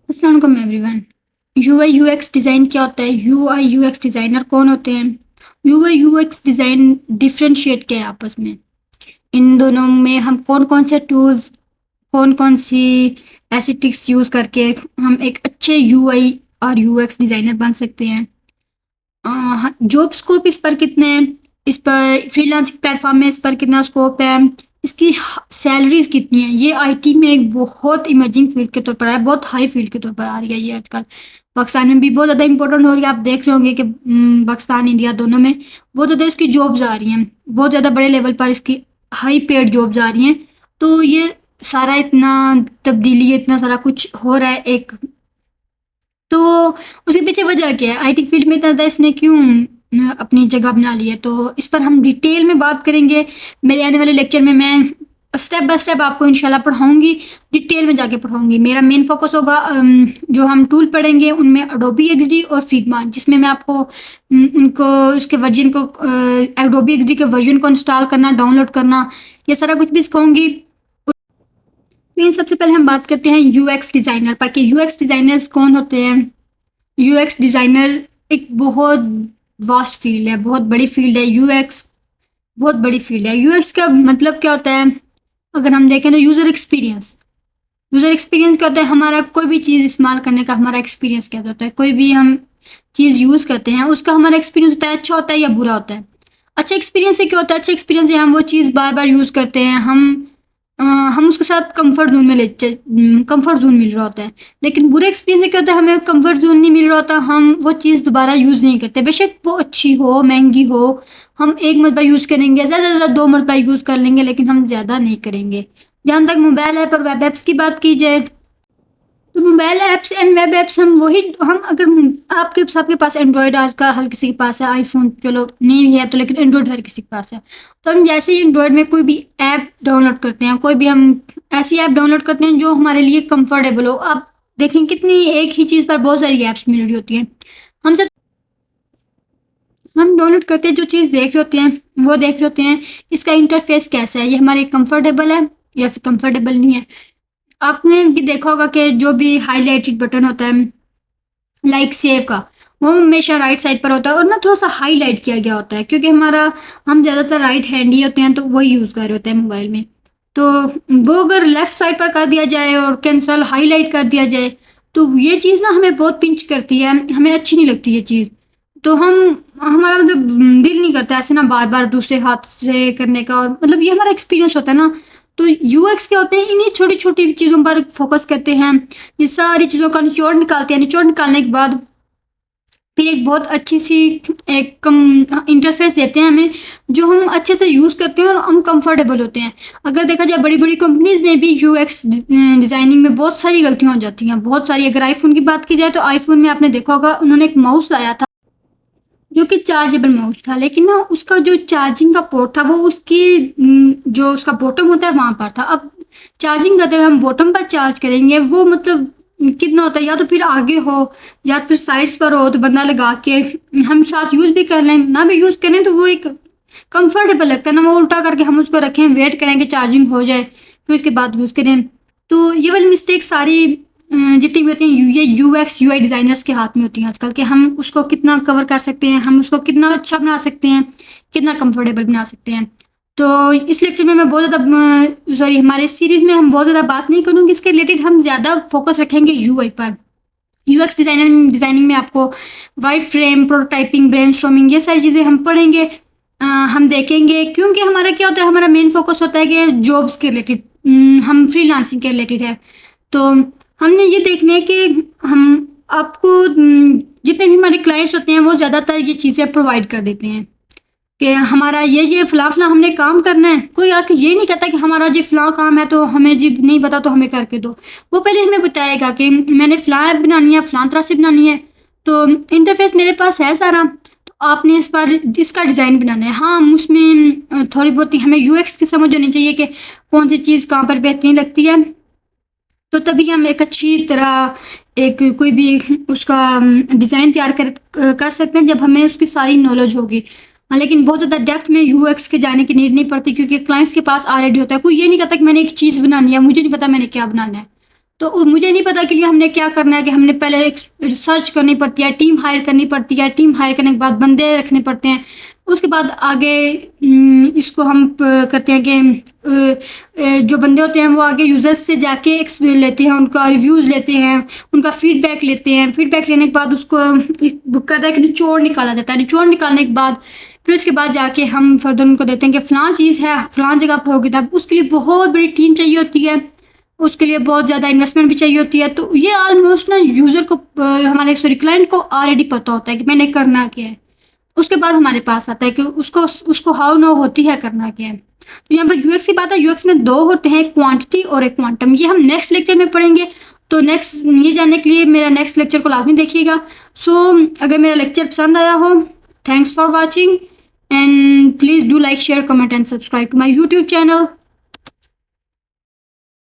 अस्सलाम वालेकुम everyone. UI UX design क्या होता है? यूआई यूएक्स डिज़ाइनर कौन होते हैं? यूआई यूएक्स डिज़ाइन डिफरेंशिएट क्या है आपस में? इन दोनों में हम कौन कौन से टूल्स, कौन कौन सी ऐसी ट्रिक्स यूज़ करके हम एक अच्छे यूआई और यूएक्स डिज़ाइनर बन सकते हैं? जॉब स्कोप इस पर कितने हैं? इस पर फ्रीलांसिंग प्लेटफॉर्म में इस पर कितना स्कोप है? इसकी सैलरीज कितनी है? ये आईटी में एक बहुत इमर्जिंग फील्ड के तौर पर है, बहुत हाई फील्ड के तौर पर आ रही है ये आजकल। पाकिस्तान में भी बहुत ज़्यादा इंपॉर्टेंट हो रही है। आप देख रहे होंगे कि पाकिस्तान इंडिया दोनों में बहुत ज़्यादा इसकी जॉब्स आ रही हैं, बहुत ज़्यादा बड़े लेवल पर इसकी हाई पेड जॉब्स आ रही हैं। तो ये सारा इतना तब्दीली, इतना सारा कुछ हो रहा है एक, तो उसके पीछे वजह क्या है? आईटी फील्ड में इतना ज़्यादा इसने क्यों अपनी जगह बना ली है? तो इस पर हम डिटेल में बात करेंगे। मेरे आने वाले लेक्चर में मैं स्टेप बाय स्टेप आपको इंशाल्लाह पढ़ाऊँगी, डिटेल में जाके पढ़ाऊँगी। मेरा मेन फ़ोकस होगा जो हम टूल पढ़ेंगे उनमें एडोबी एक्सडी और फिग्मा, जिसमें मैं आपको उनको उसके वर्जन को एडोबी एक्सडी के वर्जन को इंस्टॉल करना, डाउनलोड करना, ये सारा कुछ भी सिखाऊँगी। तो सबसे पहले हम बात करते हैं यूएक्स डिज़ाइनर पर कि यूएक्स डिज़ाइनर्स कौन होते हैं। यूएक्स डिज़ाइनर एक बहुत वास्ट फील्ड है, बहुत बड़ी फील्ड है। यूएक्स बहुत बड़ी फील्ड है। यूएक्स का मतलब क्या होता है? अगर हम देखें तो यूज़र एक्सपीरियंस। यूज़र एक्सपीरियंस क्या होता है? हमारा कोई भी चीज़ इस्तेमाल करने का हमारा एक्सपीरियंस क्या होता है? कोई भी हम चीज़ यूज़ करते हैं उसका हमारा एक्सपीरियंस होता है, अच्छा होता है या बुरा होता है। अच्छा एक्सपीरियंस से क्या होता है? अच्छा एक्सपीरियंस से हम वो चीज़ बार बार यूज़ करते हैं, हम उसके साथ कंफर्ट जोन में कंफर्ट जोन मिल रहा होता है। लेकिन बुरा एक्सपीरियंस से क्या होता है? हमें कंफर्ट जोन नहीं मिल रहा होता, हम वो चीज़ दोबारा यूज़ नहीं करते, बेशक वो अच्छी हो, महंगी हो। हम एक मरतबा यूज़ करेंगे, ज़्यादा से ज़्यादा 2 मरतबा यूज़ कर लेंगे, लेकिन हम ज़्यादा नहीं करेंगे। जहाँ तक मोबाइल ऐप और वेब ऐप्स की बात की जाए, तो mobile apps and web apps हम अगर आपके सबके पास एंड्रॉयड आज का हर किसी के पास है, आईफोन चलो नहीं है तो लेकिन एंड्रॉयड हर किसी के पास है। तो हम जैसे ही एंड्रॉयड में कोई भी ऐप डाउनलोड करते हैं, कोई भी हम ऐसी ऐप डाउनलोड करते हैं जो हमारे लिए कंफर्टेबल हो। आप देखें कितनी एक ही चीज़ पर बहुत सारी ऐप्स मिल रही होती हैं। हम सब हम डाउनलोड करते हैं, जो चीज़ देख रहे होते हैं वो देख रहे होते हैं इसका इंटरफेस कैसा है, ये हमारे कंफर्टेबल है या फिर कंफर्टेबल नहीं है। आपने भी देखा होगा कि जो भी हाईलाइटेड बटन होता है लाइक सेव का, वो हमेशा राइट साइड पर होता है और ना थोड़ा सा हाईलाइट किया गया होता है, क्योंकि हम ज़्यादातर राइट हैंडी होते हैं तो वही यूज़ कर रहे होते हैं मोबाइल में। तो वो अगर लेफ़्ट साइड पर कर दिया जाए और कैंसल हाईलाइट कर दिया जाए तो ये चीज़ ना हमें बहुत पिंच करती है, हमें अच्छी नहीं लगती ये चीज़। तो हमारा मतलब दिल नहीं करता ऐसे ना बार-बार दूसरे हाथ से करने का, और मतलब ये हमारा एक्सपीरियंस होता है ना। तो यूएक्स क्या होते हैं? इन्हीं छोटी-छोटी चीज़ों पर फ़ोकस करते हैं। ये सारी चीज़ों का निचोड़ निकालते हैं। निचोड़ निकालने के बाद फिर एक बहुत अच्छी-सी एक इंटरफ़ेस देते हैं हमें, जो हम अच्छे से यूज़ करते हैं और हम कंफ़र्टेबल होते हैं। अगर देखा जाए बड़ी-बड़ी कंपनीज़ में भी यूएक्स डिज़ाइनिंग में बहुत सारी गलतियाँ हो जाती हैं, बहुत सारी। अगर आईफ़ोन की बात की जाए तो आईफ़ोन में आपने देखा होगा उन्होंने एक माउस लाया था जो कि चार्जेबल माउस था, लेकिन ना उसका जो चार्जिंग का पोर्ट था वो उसकी जो उसका बॉटम होता है वहाँ पर था। अब चार्जिंग करते हुए हम बॉटम पर चार्ज करेंगे, वो मतलब कितना होता है, या तो फिर आगे हो या फिर साइड्स पर हो तो बंदा लगा के हम साथ यूज़ भी कर लें, ना भी यूज़ करें तो वो एक कंफर्टेबल लगता है ना। वो उल्टा करके हम उसको रखें, वेट करें कि चार्जिंग हो जाए फिर उसके बाद यूज़ करें। तो ये वाली मिस्टेक सारी जितनी भी होती हैं ये यूएक्स यूआई डिज़ाइनर्स के हाथ में होती हैं आजकल, कि हम उसको कितना कवर कर सकते हैं, हम उसको कितना अच्छा बना सकते हैं, कितना कंफर्टेबल बना सकते हैं। तो इस लेक्चर में मैं बहुत ज़्यादा सॉरी हमारे इस सीरीज़ में हम बहुत ज़्यादा बात नहीं करूँगी इसके रिलेटेड, हम ज़्यादा फोकस रखेंगे यूआई पर। यूएक्स डिज़ाइनिंग में आपको वाइट फ्रेम, प्रोटोटाइपिंग, ब्रेनस्टॉर्मिंग, ये सारी चीज़ें हम पढ़ेंगे। हम देखेंगे, क्योंकि हमारा क्या होता है, हमारा मेन फोकस होता है कि जॉब्स के रिलेटेड, हम फ्रीलांसिंग के रिलेटेड है। तो हमने ये देखना है कि हम आपको जितने भी हमारे क्लाइंट्स होते हैं वो ज़्यादातर ये चीज़ें प्रोवाइड कर देते हैं कि हमारा ये फ़लाँ-फ़लाँ हमने काम करना है। कोई आके ये नहीं कहता कि हमारा ये फ़लाँ काम है तो हमें जी नहीं पता तो हमें करके दो। वो पहले हमें बताएगा कि मैंने फ़लाँ ऐप बनानी है, फ़लाँ तरह से बनानी है, तो इंटरफ़ेस मेरे पास है सारा, तो आपने इस बार इसका डिज़ाइन बनाना है। हाँ, हम उसमें थोड़ी बहुत ही हमें यूएक्स की समझ होनी चाहिए कि कौन सी चीज़ कहाँ पर बेहतरीन लगती है। तो तभी हम एक अच्छी तरह एक कोई भी उसका डिज़ाइन तैयार कर सकते हैं, जब हमें उसकी सारी नॉलेज होगी। हाँ, लेकिन बहुत ज़्यादा डेप्थ में यूएक्स के जाने की नीड नहीं पड़ती, क्योंकि क्लाइंट्स के पास ऑलरेडी होता है। कोई ये नहीं कहता कि मैंने एक चीज़ बनानी है, मुझे नहीं पता मैंने क्या बनाना है। तो मुझे नहीं पता कि लिए हमने क्या करना है कि हमने पहले एक रिसर्च करनी पड़ती है, टीम हायर करनी पड़ती है, टीम हायर करने के बाद बंदे रखने पड़ते हैं। उसके बाद आगे इसको हम करते हैं कि जो बंदे होते हैं वो आगे यूज़र्स से जाके लेते हैं, उनका रिव्यूज़ लेते हैं, उनका फीडबैक लेते हैं। फीडबैक लेने के बाद उसको कहता है कि निचोड़ निकाला जाता है। निचोड़ निकालने के बाद फिर उसके बाद जाके हम फर्दर उनको देते हैं कि फ़लाँ चीज़ है, फ़लाँ जगह पर होगी। तब उसके लिए बहुत बड़ी टीम चाहिए होती है, उसके लिए बहुत ज़्यादा इन्वेस्टमेंट भी चाहिए होती है। तो ये ऑलमोस्ट ना यूज़र को हमारे क्लाइंट को ऑलरेडी पता होता है कि मैंने करना क्या है। उसके बाद हमारे पास आता है कि उसको हाउ नो होती है करना क्या है। तो यहाँ पर यूएक्स की बात है, यूएक्स में 2 होते हैं, क्वांटिटी और एक क्वांटम। ये हम नेक्स्ट लेक्चर में पढ़ेंगे। तो नेक्स्ट ये जानने के लिए मेरा नेक्स्ट लेक्चर को लाजमी देखिएगा। सो अगर मेरा लेक्चर पसंद आया हो, thanks for watching and please do like share comment and subscribe to my YouTube channel.